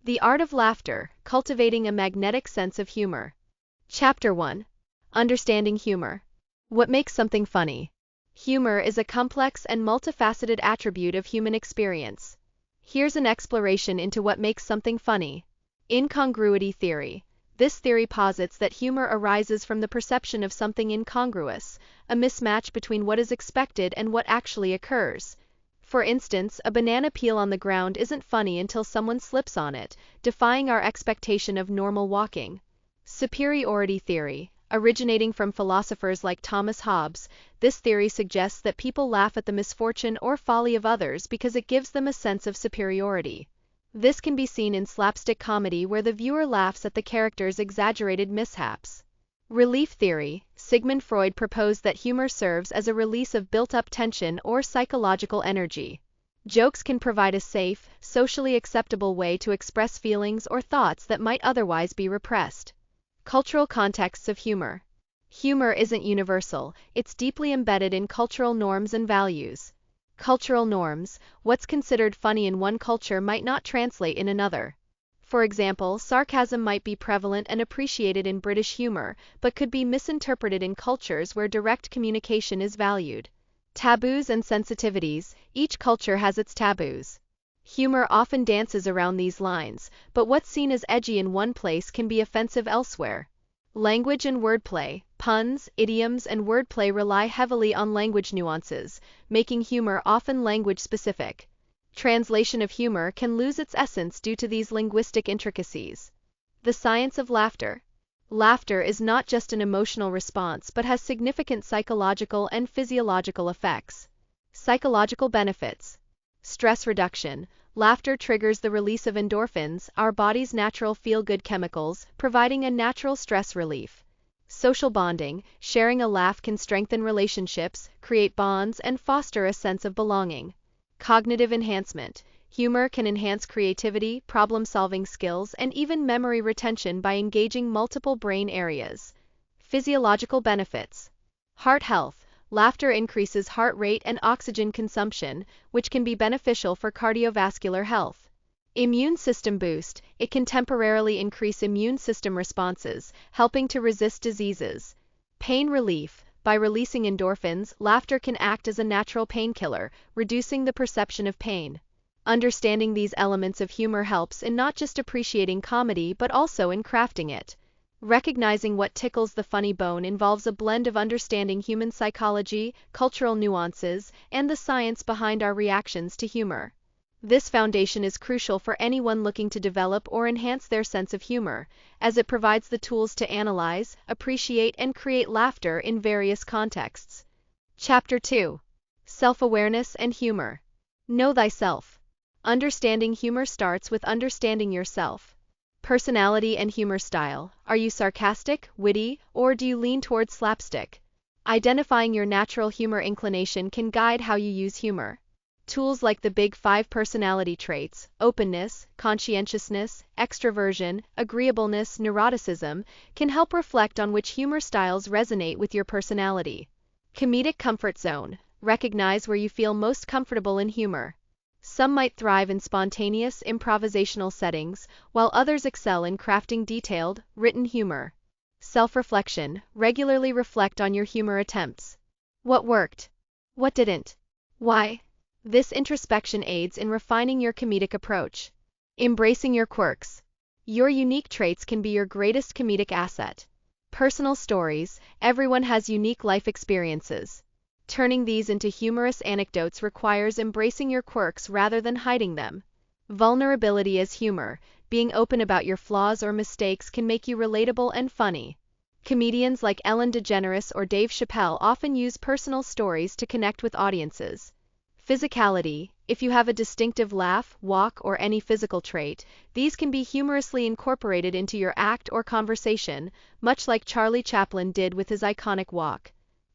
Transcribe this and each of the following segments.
The Art of Laughter, Cultivating a Magnetic Sense of Humor. Chapter 1. Understanding Humor. What makes something funny? Humor is a complex and multifaceted attribute of human experience. Here's an exploration into what makes something funny. Incongruity theory. This theory posits that humor arises from the perception of something incongruous, a mismatch between what is expected and what actually occurs. For instance, a banana peel on the ground isn't funny until someone slips on it, defying our expectation of normal walking. Superiority theory. Originating from philosophers like Thomas Hobbes, this theory suggests that people laugh at the misfortune or folly of others because it gives them a sense of superiority. This can be seen in slapstick comedy where the viewer laughs at the character's exaggerated mishaps. Relief theory. Sigmund Freud proposed that humor serves as a release of built-up tension or psychological energy. Jokes can provide a safe, socially acceptable way to express feelings or thoughts that might otherwise be repressed. Cultural contexts of humor. Humor isn't universal, it's deeply embedded in cultural norms and values. Cultural norms. What's considered funny in one culture might not translate in another. For example, sarcasm might be prevalent and appreciated in British humor, but could be misinterpreted in cultures where direct communication is valued. Taboos and sensitivities. Each culture has its taboos. Humor often dances around these lines, but what's seen as edgy in one place can be offensive elsewhere. Language and wordplay. Puns, idioms, and wordplay rely heavily on language nuances, making humor often language-specific. Translation of humor can lose its essence due to these linguistic intricacies. The science of laughter. Laughter is not just an emotional response but has significant psychological and physiological effects. Psychological benefits. Stress reduction. Laughter triggers the release of endorphins, our body's natural feel-good chemicals, providing a natural stress relief. Social bonding. Sharing a laugh can strengthen relationships, create bonds, and foster a sense of belonging. Cognitive enhancement. Humor can enhance creativity, problem-solving skills, and even memory retention by engaging multiple brain areas. Physiological benefits. Heart health. Laughter increases heart rate and oxygen consumption, which can be beneficial for cardiovascular health. Immune system boost. It can temporarily increase immune system responses, helping to resist diseases. Pain relief. By releasing endorphins, laughter can act as a natural painkiller, reducing the perception of pain. Understanding these elements of humor helps in not just appreciating comedy but also in crafting it. Recognizing what tickles the funny bone involves a blend of understanding human psychology, cultural nuances, and the science behind our reactions to humor. This foundation is crucial for anyone looking to develop or enhance their sense of humor, as it provides the tools to analyze, appreciate, and create laughter in various contexts. Chapter 2. Self-awareness and humor. Know thyself. Understanding humor starts with understanding yourself. Personality and humor style. Are you sarcastic, witty, or do you lean towards slapstick? Identifying your natural humor inclination can guide how you use humor. Tools like the Big Five personality traits, openness, conscientiousness, extroversion, agreeableness, neuroticism, can help reflect on which humor styles resonate with your personality. Comedic comfort zone. Recognize where you feel most comfortable in humor. Some might thrive in spontaneous, improvisational settings, while others excel in crafting detailed, written humor. Self-reflection. Regularly reflect on your humor attempts. What worked? What didn't? Why? This introspection aids in refining your comedic approach. Embracing your quirks. Your unique traits can be your greatest comedic asset. Personal stories. Everyone has unique life experiences. Turning these into humorous anecdotes requires embracing your quirks rather than hiding them. Vulnerability as humor. Being open about your flaws or mistakes can make you relatable and funny. Comedians like Ellen DeGeneres or Dave Chappelle often use personal stories to connect with audiences. Physicality. If you have a distinctive laugh, walk, or any physical trait, these can be humorously incorporated into your act or conversation, much like Charlie Chaplin did with his iconic walk.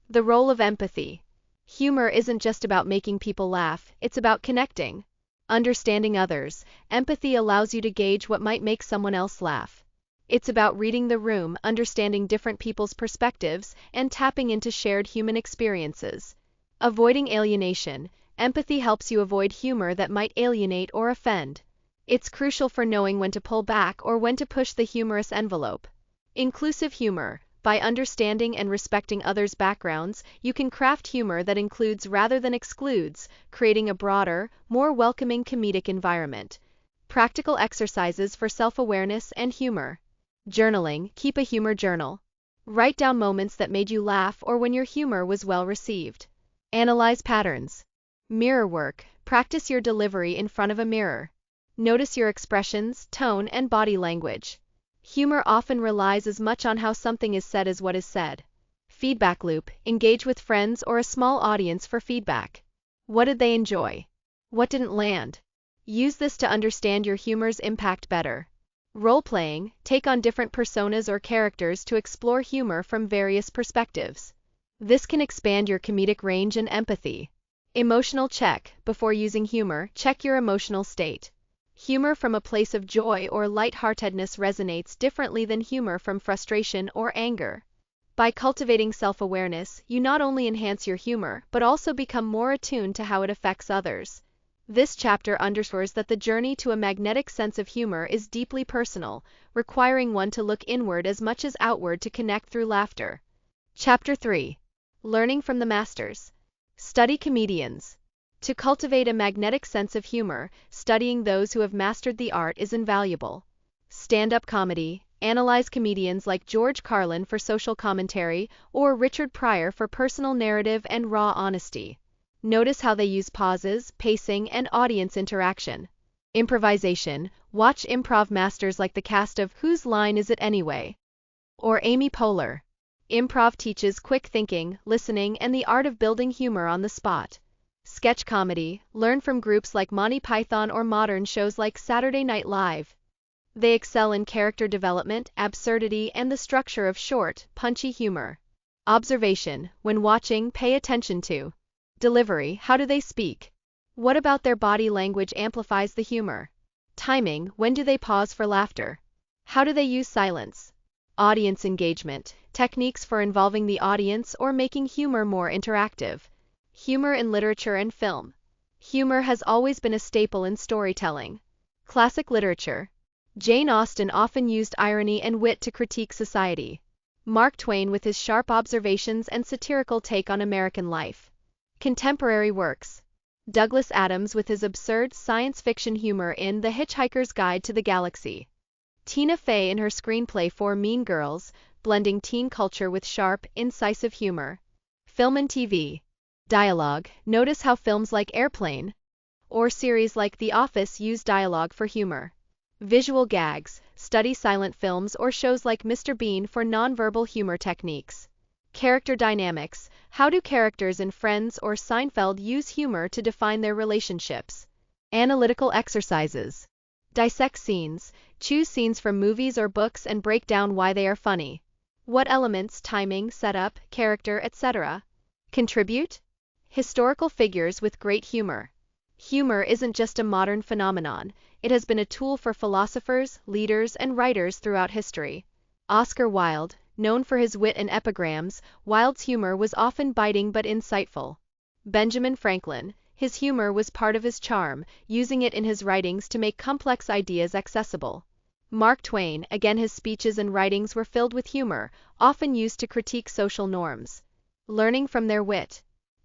The role of empathy. Humor isn't just about making people laugh, it's about connecting. Understanding others. Empathy allows you to gauge what might make someone else laugh. It's about reading the room, understanding different people's perspectives, and tapping into shared human experiences. Avoiding alienation. Empathy helps you avoid humor that might alienate or offend. It's crucial for knowing when to pull back or when to push the humorous envelope. Inclusive humor. By understanding and respecting others' backgrounds, you can craft humor that includes rather than excludes, creating a broader, more welcoming comedic environment. Practical exercises for self-awareness and humor. Journaling. Keep a humor journal. Write down moments that made you laugh or when your humor was well received. Analyze patterns. Mirror work. Practice your delivery in front of a mirror. Notice your expressions, tone, and body language. Humor often relies as much on how something is said as what is said. Feedback loop. Engage with friends or a small audience for feedback. What did they enjoy? What didn't land? Use this to understand your humor's impact better. Role-playing. Take on different personas or characters to explore humor from various perspectives. This can expand your comedic range and empathy. Emotional check. Before using humor, check your emotional state. Humor from a place of joy or lightheartedness resonates differently than humor from frustration or anger. By cultivating self-awareness, you not only enhance your humor, but also become more attuned to how it affects others. This chapter underscores that the journey to a magnetic sense of humor is deeply personal, requiring one to look inward as much as outward to connect through laughter. Chapter 3. Learning from the Masters. Study comedians. To cultivate a magnetic sense of humor, studying those who have mastered the art is invaluable. Stand-up comedy. Analyze comedians like George Carlin for social commentary or Richard Pryor for personal narrative and raw honesty. Notice how they use pauses, pacing, and audience interaction. Improvisation. Watch improv masters like the cast of Whose Line Is It Anyway? Or Amy Poehler. Improv teaches quick thinking, listening, and the art of building humor on the spot. Sketch comedy. Learn from groups like Monty Python or modern shows like Saturday Night Live. They excel in character development, absurdity, and the structure of short, punchy humor. Observation. When watching, pay attention to delivery. How do they speak? What about their body language amplifies the humor? Timing. When do they pause for laughter? How do they use silence? Audience engagement. Techniques for involving the audience or making humor more interactive. Humor in literature and film. Humor has always been a staple in storytelling. Classic literature. Jane Austen often used irony and wit to critique society. Mark Twain with his sharp observations and satirical take on American life. Contemporary works. Douglas Adams with his absurd science fiction humor in The Hitchhiker's Guide to the Galaxy. Tina Fey in her screenplay for Mean Girls, blending teen culture with sharp, incisive humor. Film and TV. Dialogue. Notice how films like Airplane or series like The Office use dialogue for humor. Visual gags. Study silent films or shows like Mr. Bean for nonverbal humor techniques. Character dynamics. How do characters in Friends or Seinfeld use humor to define their relationships? Analytical exercises. Dissect scenes. Choose scenes from movies or books and break down why they are funny. What elements, timing, setup, character, etc. contribute? Historical figures with great humor. Humor isn't just a modern phenomenon, it has been a tool for philosophers, leaders, and writers throughout history. Oscar Wilde, known for his wit and epigrams, Wilde's humor was often biting but insightful. Benjamin Franklin, his humor was part of his charm, using it in his writings to make complex ideas accessible. Mark Twain, again his speeches and writings were filled with humor, often used to critique social norms. Learning from their wit.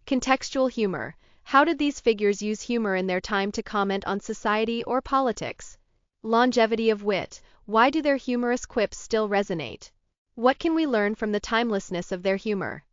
Contextual humor. How did these figures use humor in their time to comment on society or politics? Longevity of wit. Why do their humorous quips still resonate? What can we learn from the timelessness of their humor?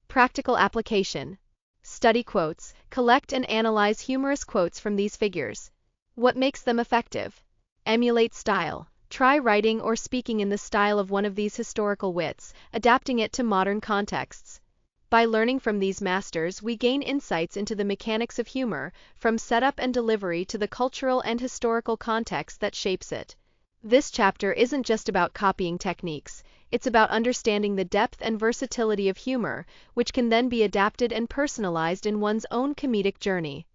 Practical application. Study quotes. Collect and analyze humorous quotes from these figures. What makes them effective? Emulate style. Try writing or speaking in the style of one of these historical wits, adapting it to modern contexts. By learning from these masters, we gain insights into the mechanics of humor, from setup and delivery to the cultural and historical context that shapes it. This chapter isn't just about copying techniques, it's about understanding the depth and versatility of humor, which can then be adapted and personalized in one's own comedic journey.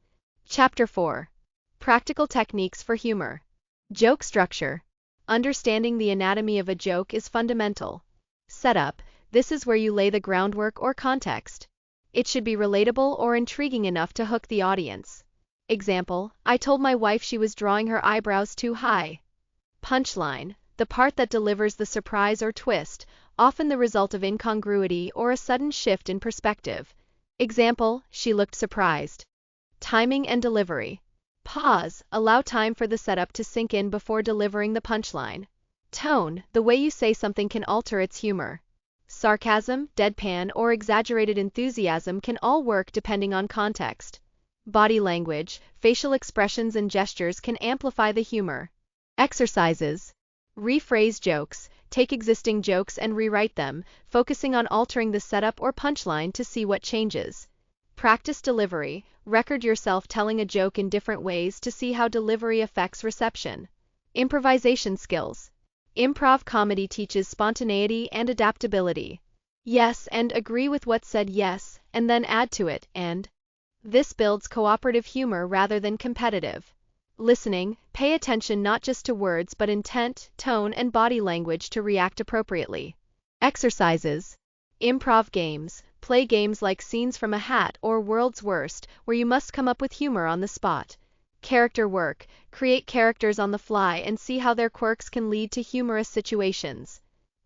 Chapter 4. Practical techniques for humor. Joke structure. Understanding the anatomy of a joke is fundamental. Setup. This is where you lay the groundwork or context. It should be relatable or intriguing enough to hook the audience. Example, I told my wife she was drawing her eyebrows too high. Punchline, the part that delivers the surprise or twist, often the result of incongruity or a sudden shift in perspective. Example, she looked surprised. Timing and delivery. Pause, allow time for the setup to sink in before delivering the punchline. Tone, the way you say something can alter its humor. Sarcasm, deadpan, or exaggerated enthusiasm can all work depending on context. Body language, facial expressions and gestures can amplify the humor. Exercises. Rephrase jokes, take existing jokes and rewrite them, focusing on altering the setup or punchline to see what changes. Practice delivery, record yourself telling a joke in different ways to see how delivery affects reception. Improvisation skills. Improv comedy teaches spontaneity and adaptability. Yes and agree with what said yes, and then add to it, and. This builds cooperative humor rather than competitive. Listening, pay attention not just to words but intent, tone, and body language to react appropriately. Exercises. Improv games, play games like Scenes from a Hat or World's Worst, where you must come up with humor on the spot. Character work, create characters on the fly and see how their quirks can lead to humorous situations.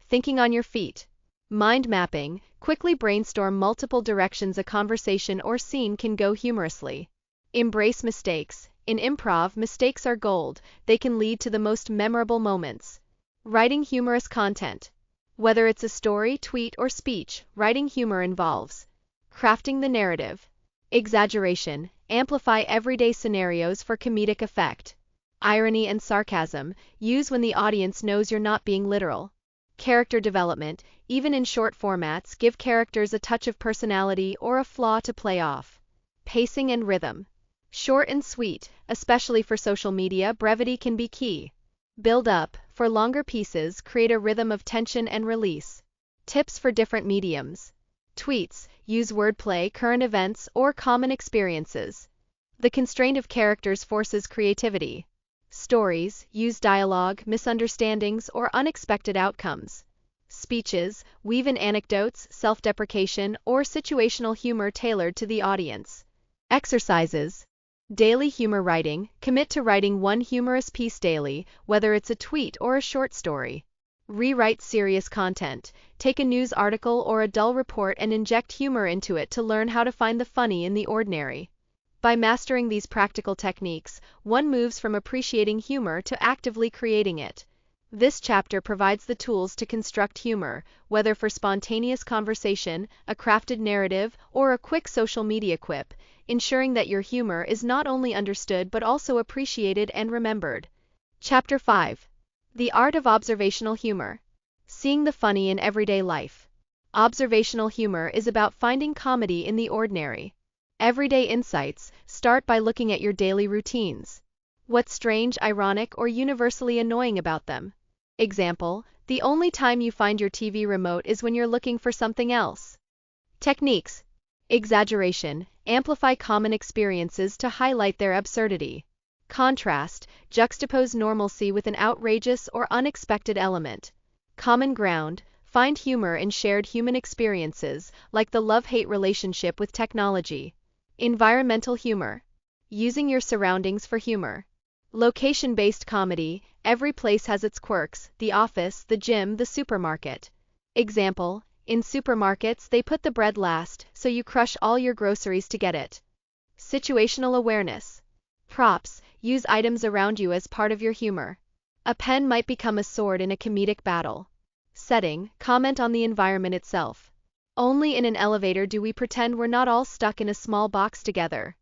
Thinking on your feet. Mind mapping, quickly brainstorm multiple directions a conversation or scene can go humorously. Embrace mistakes. In improv, mistakes are gold, they can lead to the most memorable moments. Writing humorous content. Whether it's a story, tweet, or speech, writing humor involves crafting the narrative. Exaggeration, amplify everyday scenarios for comedic effect. Irony and sarcasm, use when the audience knows you're not being literal. Character development, even in short formats, give characters a touch of personality or a flaw to play off. Pacing and rhythm. Short and sweet, especially for social media, brevity can be key. Build up, for longer pieces, create a rhythm of tension and release. Tips for different mediums. Tweets, use wordplay, current events, or common experiences. The constraint of characters forces creativity. Stories, use dialogue, misunderstandings, or unexpected outcomes. Speeches, weave in anecdotes, self-deprecation, or situational humor tailored to the audience. Exercises. Daily humor writing, commit to writing one humorous piece daily, whether it's a tweet or a short story. Rewrite serious content, take a news article or a dull report and inject humor into it to learn how to find the funny in the ordinary. By mastering these practical techniques, one moves from appreciating humor to actively creating it. This chapter provides the tools to construct humor, whether for spontaneous conversation, a crafted narrative, or a quick social media quip, ensuring that your humor is not only understood but also appreciated and remembered. Chapter 5. The Art of Observational Humor. Seeing the funny in everyday life. Observational humor is about finding comedy in the ordinary. Everyday insights, start by looking at your daily routines. What's strange, ironic, or universally annoying about them? Example, the only time you find your TV remote is when you're looking for something else. Techniques. Exaggeration, amplify common experiences to highlight their absurdity. Contrast, juxtapose normalcy with an outrageous or unexpected element. Common ground, find humor in shared human experiences, like the love-hate relationship with technology. Environmental humor, using your surroundings for humor. Location-based comedy, every place has its quirks, the office, the gym, the supermarket. Example, in supermarkets they put the bread last, so you crush all your groceries to get it. Situational awareness. Props, use items around you as part of your humor. A pen might become a sword in a comedic battle. Setting, comment on the environment itself. Only in an elevator do we pretend we're not all stuck in a small box together.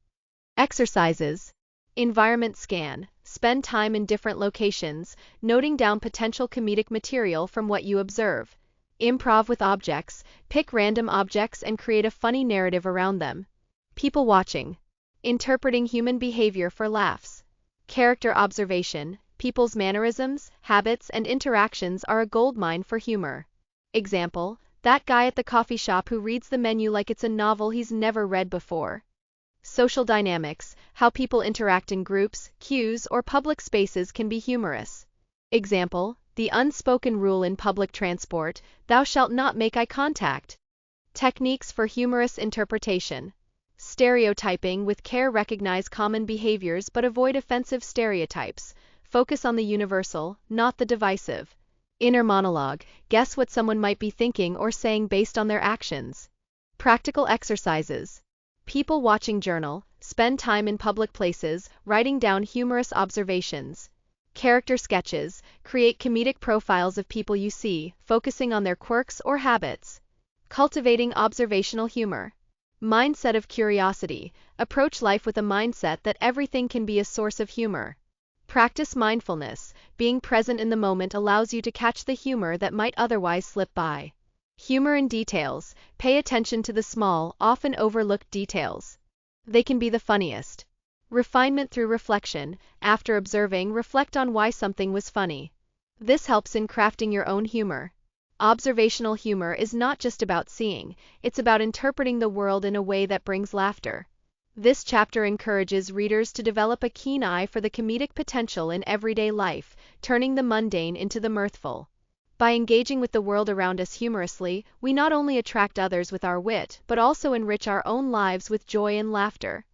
Exercises. Environment scan, spend time in different locations, noting down potential comedic material from what you observe. Improv with objects, pick random objects and create a funny narrative around them. People watching. Interpreting human behavior for laughs. Character observation, people's mannerisms, habits, and interactions are a goldmine for humor. Example, that guy at the coffee shop who reads the menu like it's a novel he's never read before. Social dynamics, how people interact in groups, queues, or public spaces can be humorous. Example, the unspoken rule in public transport, thou shalt not make eye contact. Techniques for humorous interpretation. Stereotyping with care. Recognize common behaviors but avoid offensive stereotypes. Focus on the universal, not the divisive. Inner monologue. Guess what someone might be thinking or saying based on their actions. Practical exercises. People watching. Journal. Spend time in public places, writing down humorous observations. Character sketches. Create comedic profiles of people you see, focusing on their quirks or habits. Cultivating observational humor. Mindset of curiosity. Approach life with a mindset that everything can be a source of humor. Practice mindfulness. Being present in the moment allows you to catch the humor that might otherwise slip by. Humor in details. Pay attention to the small, often overlooked details. They can be the funniest. Refinement through reflection. After observing, reflect on why something was funny. This helps in crafting your own humor. Observational humor is not just about seeing, it's about interpreting the world in a way that brings laughter. This chapter encourages readers to develop a keen eye for the comedic potential in everyday life, turning the mundane into the mirthful. By engaging with the world around us humorously, we not only attract others with our wit, but also enrich our own lives with joy and laughter.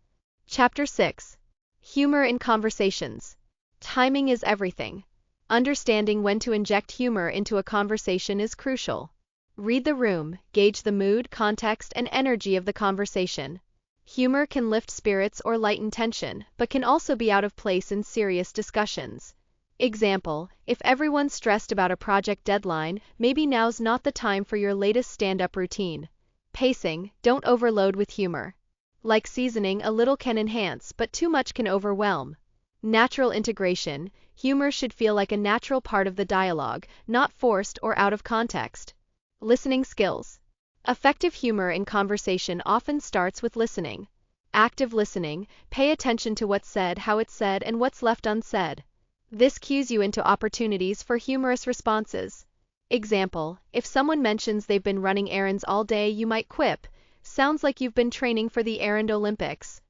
Chapter 6. Humor in Conversations. Timing is everything. Understanding when to inject humor into a conversation is crucial. Read the room, gauge the mood, context, and energy of the conversation. Humor can lift spirits or lighten tension, but can also be out of place in serious discussions. Example, if everyone's stressed about a project deadline, maybe now's not the time for your latest stand-up routine. Pacing. Don't overload with humor. Like seasoning, a little can enhance, but too much can overwhelm. Natural integration. Humor should feel like a natural part of the dialogue, not forced or out of context. Listening skills. Effective humor in conversation often starts with listening. Active listening. Pay attention to what's said, how it's said, and what's left unsaid. This cues you into opportunities for humorous responses. Example, if someone mentions they've been running errands all day, you might quip, "Sounds like you've been training for the errand Olympics."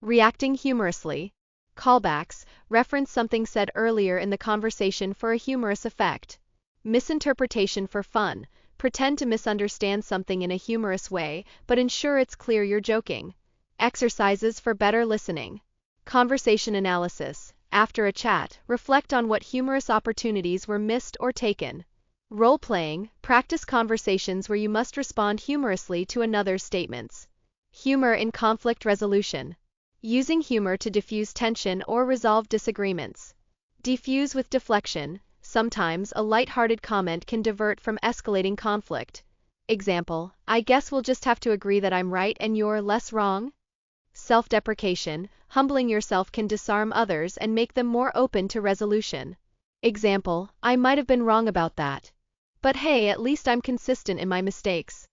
Reacting humorously. Callbacks. Reference something said earlier in the conversation for a humorous effect. Misinterpretation for fun. Pretend to misunderstand something in a humorous way, but ensure it's clear you're joking. Exercises for better listening. Conversation analysis. After a chat, reflect on what humorous opportunities were missed or taken. Role-playing. Practice conversations where you must respond humorously to another's statements. Humor in conflict resolution. Using humor to diffuse tension or resolve disagreements. Diffuse with deflection. Sometimes a light-hearted comment can divert from escalating conflict. Example, "I guess we'll just have to agree that I'm right and you're less wrong." Self-deprecation. Humbling yourself can disarm others and make them more open to resolution. Example, "I might have been wrong about that. But hey, at least I'm consistent in my mistakes."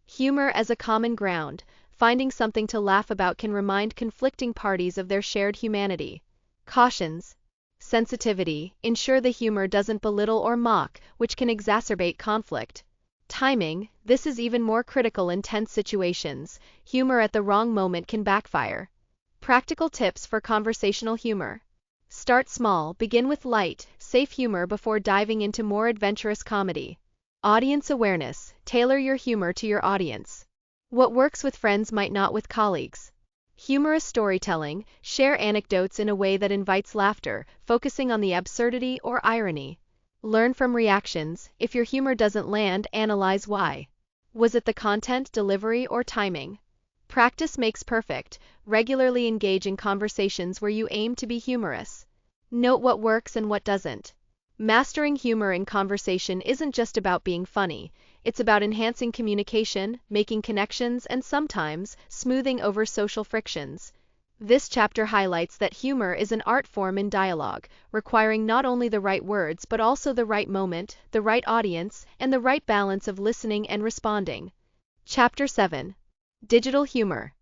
Humor as a common ground. Finding something to laugh about can remind conflicting parties of their shared humanity. Cautions. Sensitivity. Ensure the humor doesn't belittle or mock, which can exacerbate conflict. Timing. This is even more critical in tense situations. Humor at the wrong moment can backfire. Practical tips for conversational humor. Start small, begin with light, safe humor before diving into more adventurous comedy. Audience awareness. Tailor your humor to your audience. What works with friends might not with colleagues. Humorous storytelling. Share anecdotes in a way that invites laughter, focusing on the absurdity or irony. Learn from reactions. If your humor doesn't land, analyze why. Was it the content, delivery, or timing? Practice makes perfect. Regularly engage in conversations where you aim to be humorous. Note what works and what doesn't. Mastering humor in conversation isn't just about being funny. It's about enhancing communication, making connections, and sometimes smoothing over social frictions. This chapter highlights that humor is an art form in dialogue, requiring not only the right words but also the right moment, the right audience, and the right balance of listening and responding. Chapter 7. Digital humor.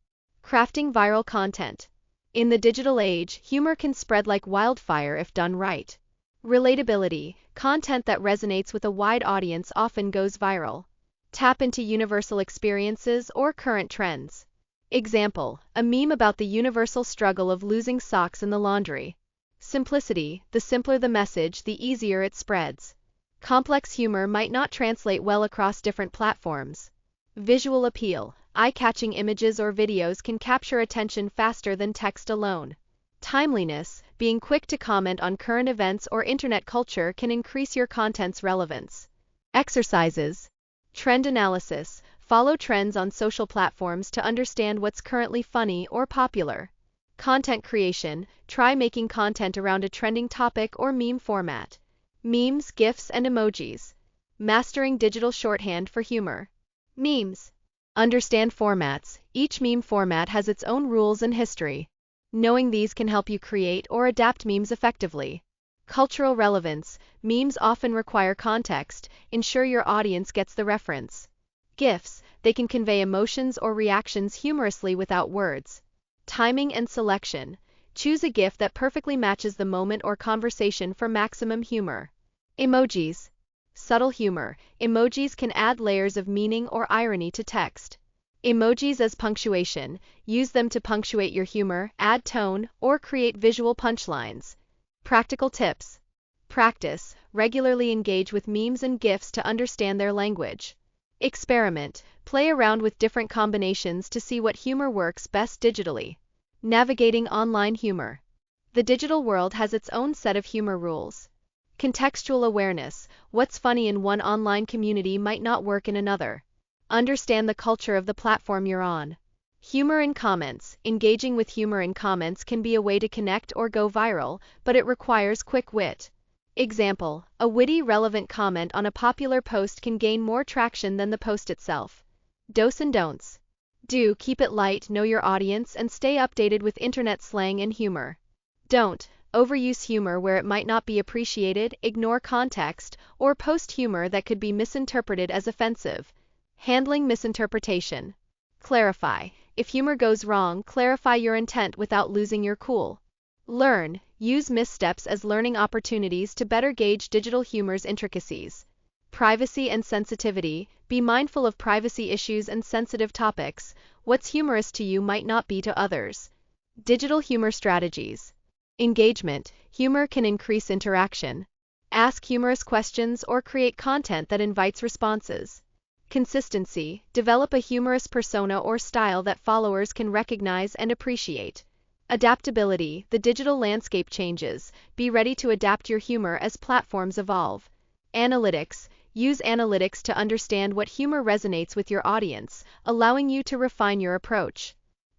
Crafting viral content. In the digital age, humor can spread like wildfire if done right. Relatability. Content that resonates with a wide audience often goes viral. Tap into universal experiences or current trends. Example, a meme about the universal struggle of losing socks in the laundry. Simplicity. The simpler the message, the easier it spreads. Complex humor might not translate well across different platforms. Visual appeal. eye-catching images or videos can capture attention faster than text alone. Timeliness, being quick to comment on current events or internet culture can increase your content's relevance. Exercises. Trend analysis. Follow trends on social platforms to understand what's currently funny or popular. Content creation. Try making content around a trending topic or meme format. Memes, GIFs, and emojis. Mastering digital shorthand for humor. Memes. Understand formats. Each meme format has its own rules and history. Knowing these can help you create or adapt memes effectively. Cultural relevance. Memes often require context. Ensure your audience gets the reference. GIFs. They can convey emotions or reactions humorously without words. Timing and selection. Choose a GIF that perfectly matches the moment or conversation for maximum humor. Emojis. Subtle humor. Emojis can add layers of meaning or irony to text. Emojis as punctuation. Use them to punctuate your humor, add tone, or create visual punchlines. Practical tips. Practice. Regularly engage with memes and GIFs to understand their language. Experiment. Play around with different combinations to see what humor works best digitally. Navigating online humor. The digital world has its own set of humor rules. Contextual awareness. What's funny in one online community might not work in another. Understand the culture of the platform you're on. Humor in comments. Engaging with humor in comments can be a way to connect or go viral, but it requires quick wit. Example: a witty, relevant comment on a popular post can gain more traction than the post itself. Dos and don'ts. Do keep it light, know your audience, and stay updated with internet slang and humor. Don't overuse humor where it might not be appreciated, ignore context, or post humor that could be misinterpreted as offensive. Handling misinterpretation. Clarify. If humor goes wrong, clarify your intent without losing your cool. Learn. Use missteps as learning opportunities to better gauge digital humor's intricacies. Privacy and sensitivity. Be mindful of privacy issues and sensitive topics. What's humorous to you might not be to others. Digital humor strategies. Engagement. Humor can increase interaction. Ask humorous questions or create content that invites responses. Consistency. Develop a humorous persona or style that followers can recognize and appreciate. Adaptability. The digital landscape changes. Be ready to adapt your humor as platforms evolve. Analytics. Use analytics to understand what humor resonates with your audience, allowing you to refine your approach.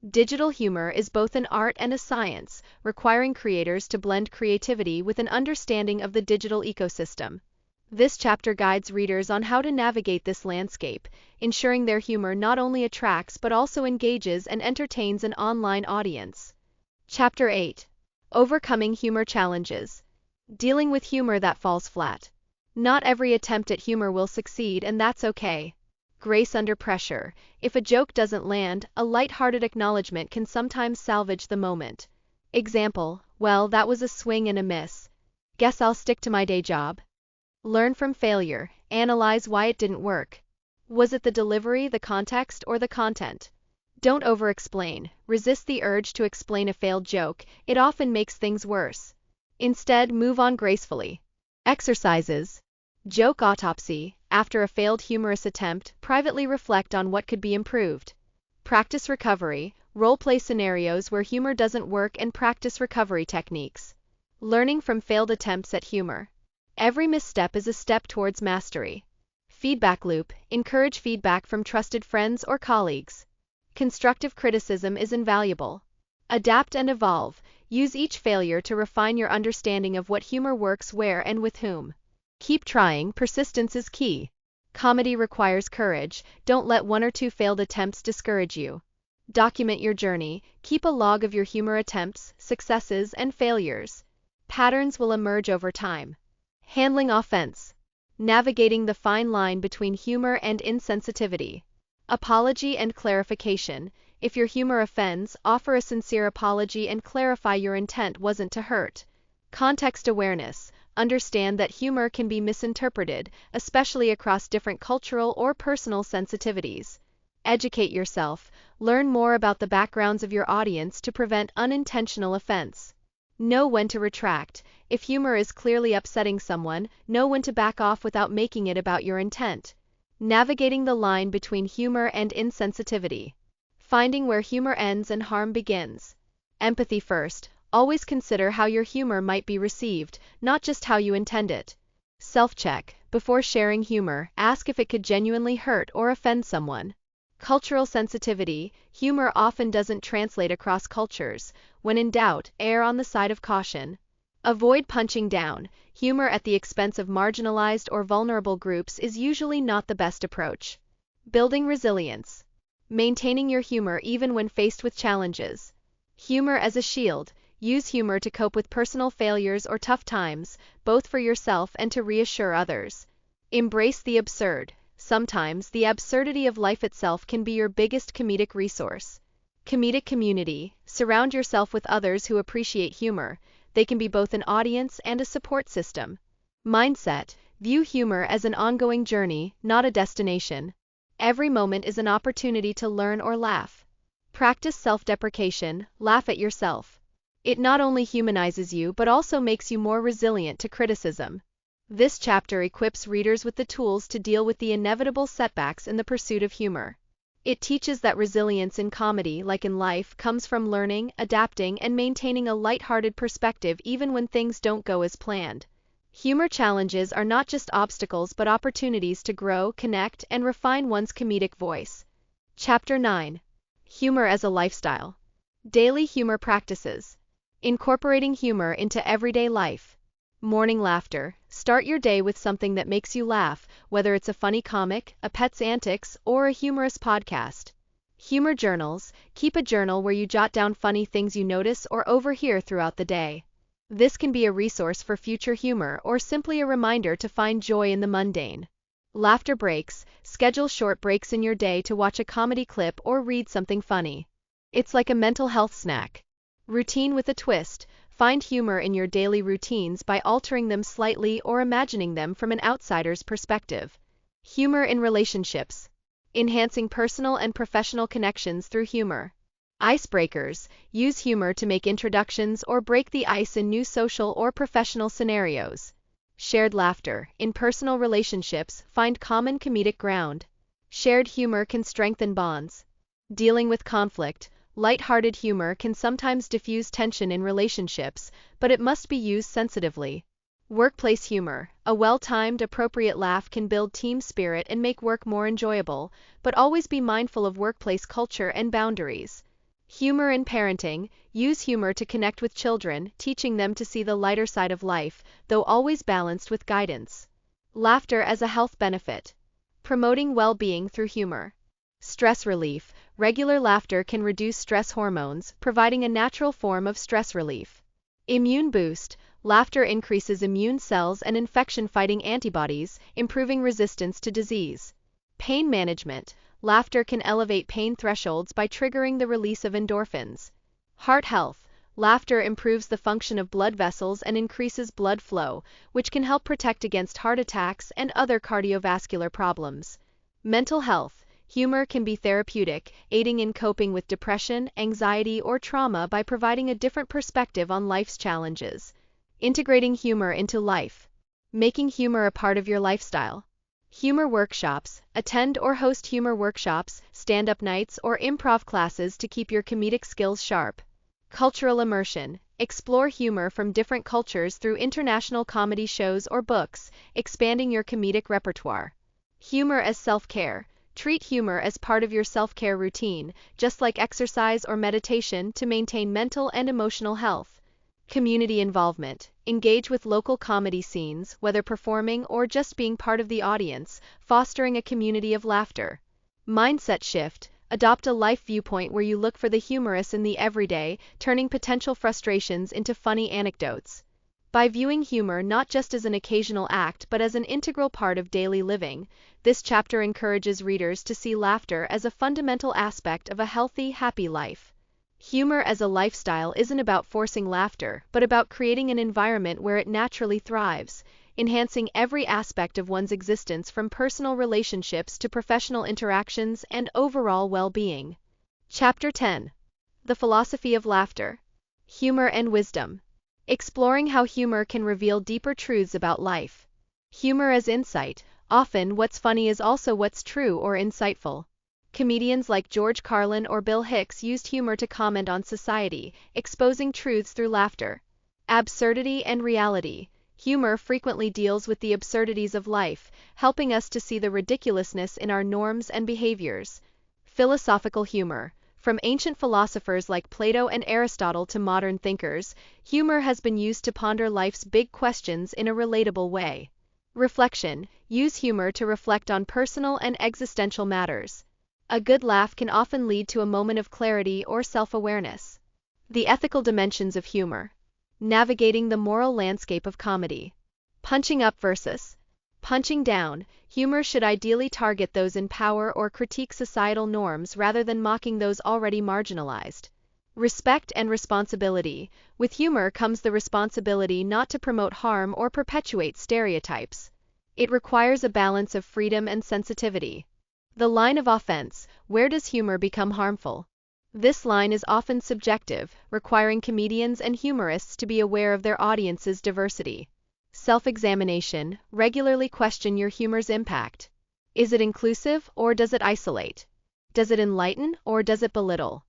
Digital humor is both an art and a science, requiring creators to blend creativity with an understanding of the digital ecosystem. This chapter guides readers on how to navigate this landscape, ensuring their humor not only attracts but also engages and entertains an online audience. Chapter 8. Overcoming humor challenges. Dealing with humor that falls flat. Not every attempt at humor will succeed, and that's okay. Grace under pressure. If a joke doesn't land, a light-hearted acknowledgement can sometimes salvage the moment. Example: well, that was a swing and a miss. Guess I'll stick to my day job. Learn from failure. Analyze why it didn't work. Was it the delivery, the context, or the content? Don't over-explain. Resist the urge to explain a failed joke. It often makes things worse. Instead, move on gracefully. Exercises. Joke autopsy. After a failed humorous attempt, privately reflect on what could be improved. Practice recovery. Role-play scenarios where humor doesn't work and practice recovery techniques. Learning from failed attempts at humor. Every misstep is a step towards mastery. Feedback loop. Encourage feedback from trusted friends or colleagues. Constructive criticism is invaluable. Adapt and evolve. Use each failure to refine your understanding of what humor works where and with whom. Keep trying. Persistence is key. Comedy requires courage. Don't let one or two failed attempts discourage you. Document your journey. Keep a log of your humor attempts, successes, and failures. Patterns will emerge over time. Handling offense. Navigating the fine line between humor and insensitivity. Apology and clarification. If your humor offends, offer a sincere apology and clarify your intent wasn't to hurt. Context awareness. Understand that humor can be misinterpreted, especially across different cultural or personal sensitivities. Educate yourself. Learn more about the backgrounds of your audience to prevent unintentional offense. Know when to retract. If humor is clearly upsetting someone, know when to back off without making it about your intent. Navigating the line between humor and insensitivity. Finding where humor ends and harm begins. Empathy first. Always consider how your humor might be received, not just how you intend it. Self-check. Before sharing humor, ask if it could genuinely hurt or offend someone. Cultural sensitivity. Humor often doesn't translate across cultures. When in doubt, err on the side of caution. Avoid punching down. Humor at the expense of marginalized or vulnerable groups is usually not the best approach. Building resilience. Maintaining your humor even when faced with challenges. Humor as a shield. Use humor to cope with personal failures or tough times, both for yourself and to reassure others. Embrace the absurd. Sometimes the absurdity of life itself can be your biggest comedic resource. Comedic community. Surround yourself with others who appreciate humor. They can be both an audience and a support system. Mindset. View humor as an ongoing journey, not a destination. Every moment is an opportunity to learn or laugh. Practice self-deprecation. Laugh at yourself. It not only humanizes you but also makes you more resilient to criticism. This chapter equips readers with the tools to deal with the inevitable setbacks in the pursuit of humor. It teaches that resilience in comedy, like in life, comes from learning, adapting, and maintaining a lighthearted perspective even when things don't go as planned. Humor challenges are not just obstacles but opportunities to grow, connect, and refine one's comedic voice. Chapter 9. Humor as a lifestyle. Daily humor practices. Incorporating humor into everyday life. Morning laughter. Start your day with something that makes you laugh, whether it's a funny comic, a pet's antics, or a humorous podcast. Humor journals. Keep a journal where you jot down funny things you notice or overhear throughout the day. This can be a resource for future humor or simply a reminder to find joy in the mundane. Laughter breaks. Schedule short breaks in your day to watch a comedy clip or read something funny. It's like a mental health snack. Routine with a twist. Find humor in your daily routines by altering them slightly or imagining them from an outsider's perspective. Humor in relationships. Enhancing personal and professional connections through humor. Icebreakers. Use humor to make introductions or break the ice in new social or professional scenarios. Shared laughter. In personal relationships, find common comedic ground. Shared humor can strengthen bonds. Dealing with conflict. Light-hearted humor can sometimes diffuse tension in relationships, but it must be used sensitively. Workplace humor. A well-timed, appropriate laugh can build team spirit and make work more enjoyable, but always be mindful of workplace culture and boundaries. Humor in parenting. Use humor to connect with children, teaching them to see the lighter side of life, though always balanced with guidance. Laughter as a health benefit. Promoting well-being through humor. Stress relief. Regular laughter can reduce stress hormones, providing a natural form of stress relief. Immune boost. Laughter increases immune cells and infection-fighting antibodies, improving resistance to disease. Pain management. Laughter can elevate pain thresholds by triggering the release of endorphins. Heart health. Laughter improves the function of blood vessels and increases blood flow, which can help protect against heart attacks and other cardiovascular problems. Mental health. Humor can be therapeutic, aiding in coping with depression, anxiety, or trauma by providing a different perspective on life's challenges. Integrating humor into life. Making humor a part of your lifestyle. Humor workshops. Attend or host humor workshops, stand-up nights, or improv classes to keep your comedic skills sharp. Cultural immersion. Explore humor from different cultures through international comedy shows or books, expanding your comedic repertoire. Humor as self-care. Treat humor as part of your self-care routine, just like exercise or meditation, to maintain mental and emotional health. Community involvement. Engage with local comedy scenes, whether performing or just being part of the audience, fostering a community of laughter. Mindset shift. Adopt a life viewpoint where you look for the humorous in the everyday, turning potential frustrations into funny anecdotes. By viewing humor not just as an occasional act but as an integral part of daily living, this chapter encourages readers to see laughter as a fundamental aspect of a healthy, happy life. Humor as a lifestyle isn't about forcing laughter, but about creating an environment where it naturally thrives, enhancing every aspect of one's existence from personal relationships to professional interactions and overall well-being. Chapter 10. The Philosophy of Laughter. Humor and Wisdom. Exploring how humor can reveal deeper truths about life. Humor as insight. Often, what's funny is also what's true or insightful. Comedians like George Carlin or Bill Hicks used humor to comment on society, exposing truths through laughter. Absurdity and reality. Humor frequently deals with the absurdities of life, helping us to see the ridiculousness in our norms and behaviors. Philosophical humor. From ancient philosophers like Plato and Aristotle to modern thinkers, humor has been used to ponder life's big questions in a relatable way. Reflection. Use humor to reflect on personal and existential matters. A good laugh can often lead to a moment of clarity or self-awareness. The ethical dimensions of humor. Navigating the moral landscape of comedy. Punching up versus punching down. Humor should ideally target those in power or critique societal norms rather than mocking those already marginalized. Respect and responsibility. With humor comes the responsibility not to promote harm or perpetuate stereotypes. It requires a balance of freedom and sensitivity. The line of offense. Where does humor become harmful? This line is often subjective, requiring comedians and humorists to be aware of their audience's diversity. Self-examination. Regularly question your humor's impact. Is it inclusive or does it isolate? Does it enlighten or does it belittle?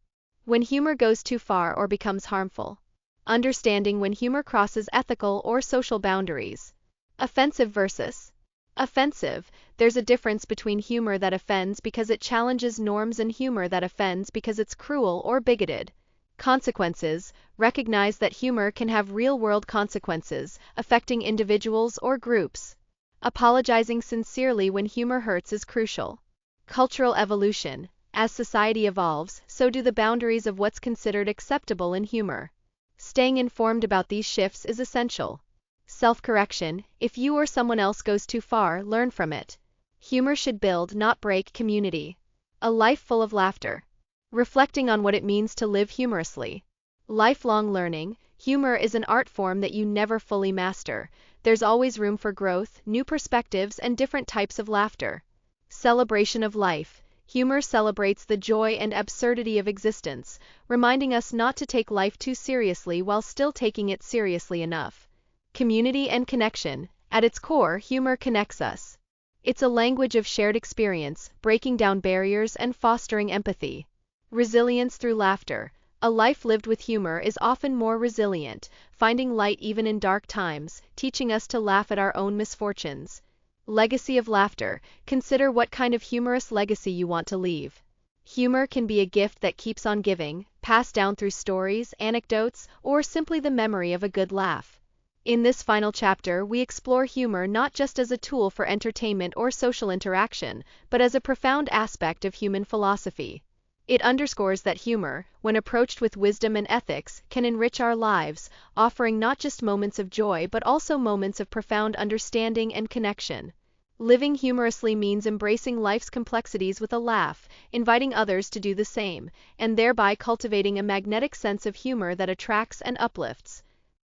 When humor goes too far or becomes harmful. Understanding when humor crosses ethical or social boundaries. Offensive versus offensive. There's a difference between humor that offends because it challenges norms and humor that offends because it's cruel or bigoted. Consequences. Recognize that humor can have real-world consequences, affecting individuals or groups. Apologizing sincerely when humor hurts is crucial. Cultural evolution. As society evolves, so do the boundaries of what's considered acceptable in humor. Staying informed about these shifts is essential. Self-correction. If you or someone else goes too far, learn from it. Humor should build, not break, community. A life full of laughter. Reflecting on what it means to live humorously. Lifelong learning. Humor is an art form that you never fully master. There's always room for growth, new perspectives, and different types of laughter. Celebration of life. Humor celebrates the joy and absurdity of existence, reminding us not to take life too seriously while still taking it seriously enough. Community and connection. At its core, humor connects us. It's a language of shared experience, breaking down barriers and fostering empathy. Resilience through laughter. A life lived with humor is often more resilient, finding light even in dark times, teaching us to laugh at our own misfortunes. Legacy of laughter. Consider what kind of humorous legacy you want to leave. Humor can be a gift that keeps on giving, passed down through stories, anecdotes, or simply the memory of a good laugh. In this final chapter, we explore humor not just as a tool for entertainment or social interaction, but as a profound aspect of human philosophy. It underscores that humor, when approached with wisdom and ethics, can enrich our lives, offering not just moments of joy but also moments of profound understanding and connection. Living humorously means embracing life's complexities with a laugh, inviting others to do the same, and thereby cultivating a magnetic sense of humor that attracts and uplifts.